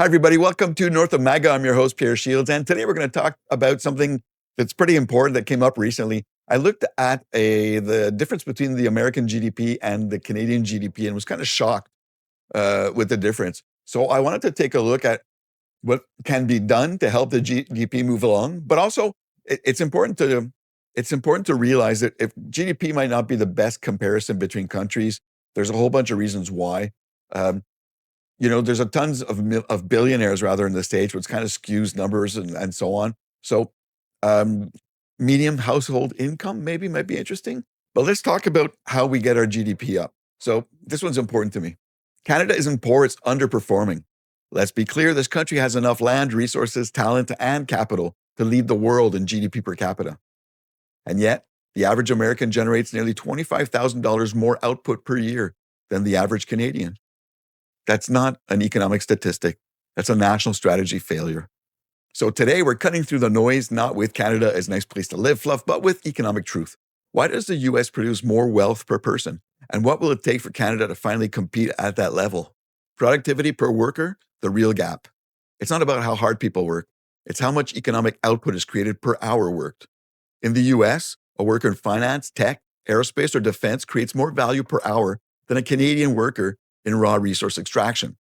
Hi, everybody. Welcome to North of MAGA. I'm your host, Pierre Shields. And today we're going to talk about something that's pretty important that came up recently. I looked at the difference between the American GDP and the Canadian GDP and was kind of shocked with the difference. So I wanted to take a look at what can be done to help the GDP move along. But also, it's important to realize that if GDP might not be the best comparison between countries, there's a whole bunch of reasons why. Um, there's a tons of billionaires rather in the States, which kind of skews numbers and so on. So, um, medium household income maybe might be interesting. But let's talk about how we get our GDP up. So this one's important to me. Canada isn't poor, it's underperforming. Let's be clear, this country has enough land, resources, talent, and capital to lead the world in GDP per capita. And yet, the average American generates nearly $25,000 more output per year than the average Canadian. That's not an economic statistic. That's a national strategy failure. So today we're cutting through the noise, not with Canada as a nice place to live fluff, but with economic truth. Why does the US produce more wealth per person? And what will it take for Canada to finally compete at that level? Productivity per worker, the real gap. It's not about how hard people work. It's how much economic output is created per hour worked. In the US, a worker in finance, tech, aerospace, or defense creates more value per hour than a Canadian worker in raw resource extraction.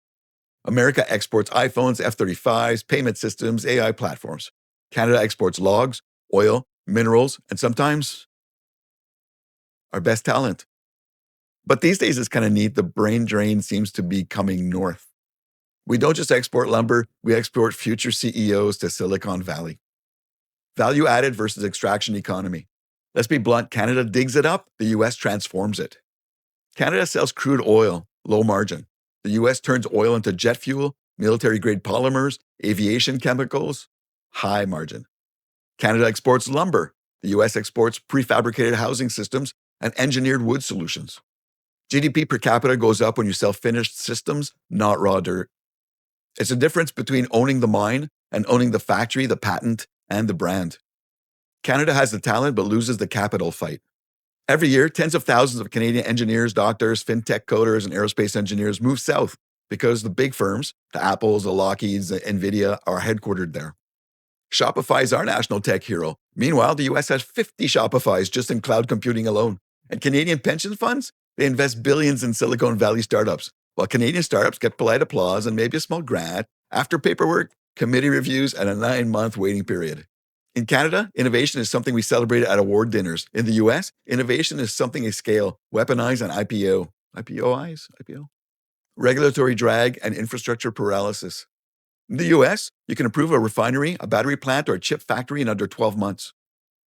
America exports iPhones, F-35s, payment systems, AI platforms. Canada exports logs, oil, minerals, and sometimes our best talent. But these days it's kind of neat. The brain drain seems to be coming north. We don't just export lumber, we export future CEOs to Silicon Valley. Value added versus extraction economy. Let's be blunt, Canada digs it up, the US transforms it. Canada sells crude oil, low margin. The US turns oil into jet fuel, military-grade polymers, aviation chemicals, high margin. Canada exports lumber. The US exports prefabricated housing systems and engineered wood solutions. GDP per capita goes up when you sell finished systems, not raw dirt. It's a difference between owning the mine and owning the factory, the patent, and the brand. Canada has the talent but loses the capital fight. Every year, tens of thousands of Canadian engineers, doctors, fintech coders, and aerospace engineers move south because the big firms, the Apples, the Lockheeds, the NVIDIA, are headquartered there. Shopify is our national tech hero. Meanwhile, the US has 50 Shopifys just in cloud computing alone. And Canadian pension funds, they invest billions in Silicon Valley startups, while Canadian startups get polite applause and maybe a small grant after paperwork, committee reviews, and a 9-month waiting period. In Canada, innovation is something we celebrate at award dinners. In the US, innovation is something at scale, weaponized and IPO. IPO? Regulatory drag and infrastructure paralysis. In the US, you can approve a refinery, a battery plant, or a chip factory in under 12 months.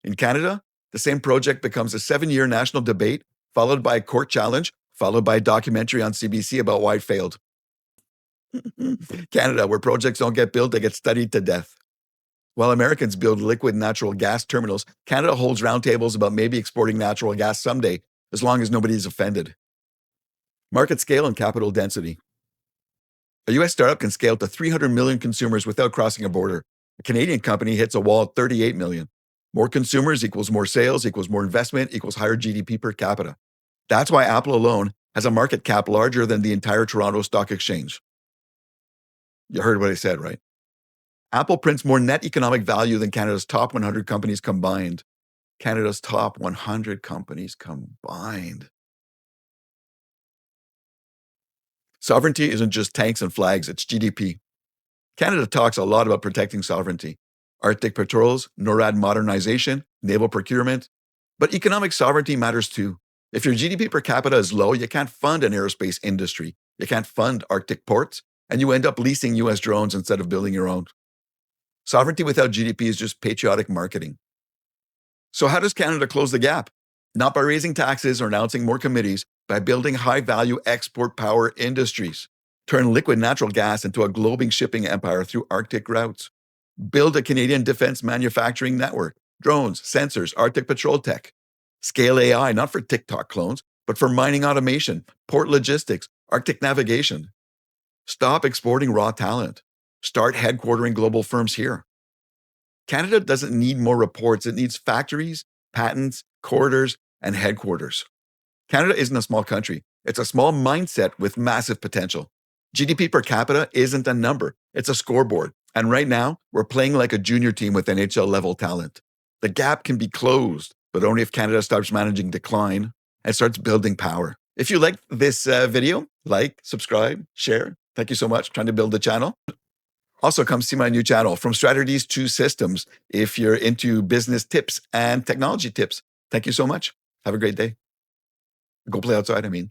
In Canada, the same project becomes a 7-year national debate, followed by a court challenge, followed by a documentary on CBC about why it failed. Canada, where projects don't get built, they get studied to death. While Americans build liquid natural gas terminals, Canada holds roundtables about maybe exporting natural gas someday, as long as nobody is offended. Market scale and capital density. A US startup can scale to 300 million consumers without crossing a border. A Canadian company hits a wall at 38 million. More consumers equals more sales, equals more investment, equals higher GDP per capita. That's why Apple alone has a market cap larger than the entire Toronto Stock Exchange. You heard what I said, right? Apple prints more net economic value than Canada's top 100 companies combined. Canada's top 100 companies combined. Sovereignty isn't just tanks and flags, it's GDP. Canada talks a lot about protecting sovereignty. Arctic patrols, NORAD modernization, naval procurement. But economic sovereignty matters too. If your GDP per capita is low, you can't fund an aerospace industry. You can't fund Arctic ports, and you end up leasing US drones instead of building your own. Sovereignty without GDP is just patriotic marketing. So how does Canada close the gap? Not by raising taxes or announcing more committees, by building high-value export power industries. Turn liquid natural gas into a global shipping empire through Arctic routes. Build a Canadian defense manufacturing network, drones, sensors, Arctic patrol tech. Scale AI, not for TikTok clones, but for mining automation, port logistics, Arctic navigation. Stop exporting raw talent. Start headquartering global firms here. Canada doesn't need more reports. It needs factories, patents, corridors, and headquarters. Canada isn't a small country. It's a small mindset with massive potential. GDP per capita isn't a number, it's a scoreboard. And right now, we're playing like a junior team with NHL level talent. The gap can be closed, but only if Canada starts managing decline and starts building power. If you liked this video, like, subscribe, share. Thank you so much. Trying to build the channel. Also, come see my new channel, From Strategies to Systems, if you're into business tips and technology tips. Thank you so much. Have a great day. Go play outside, I mean.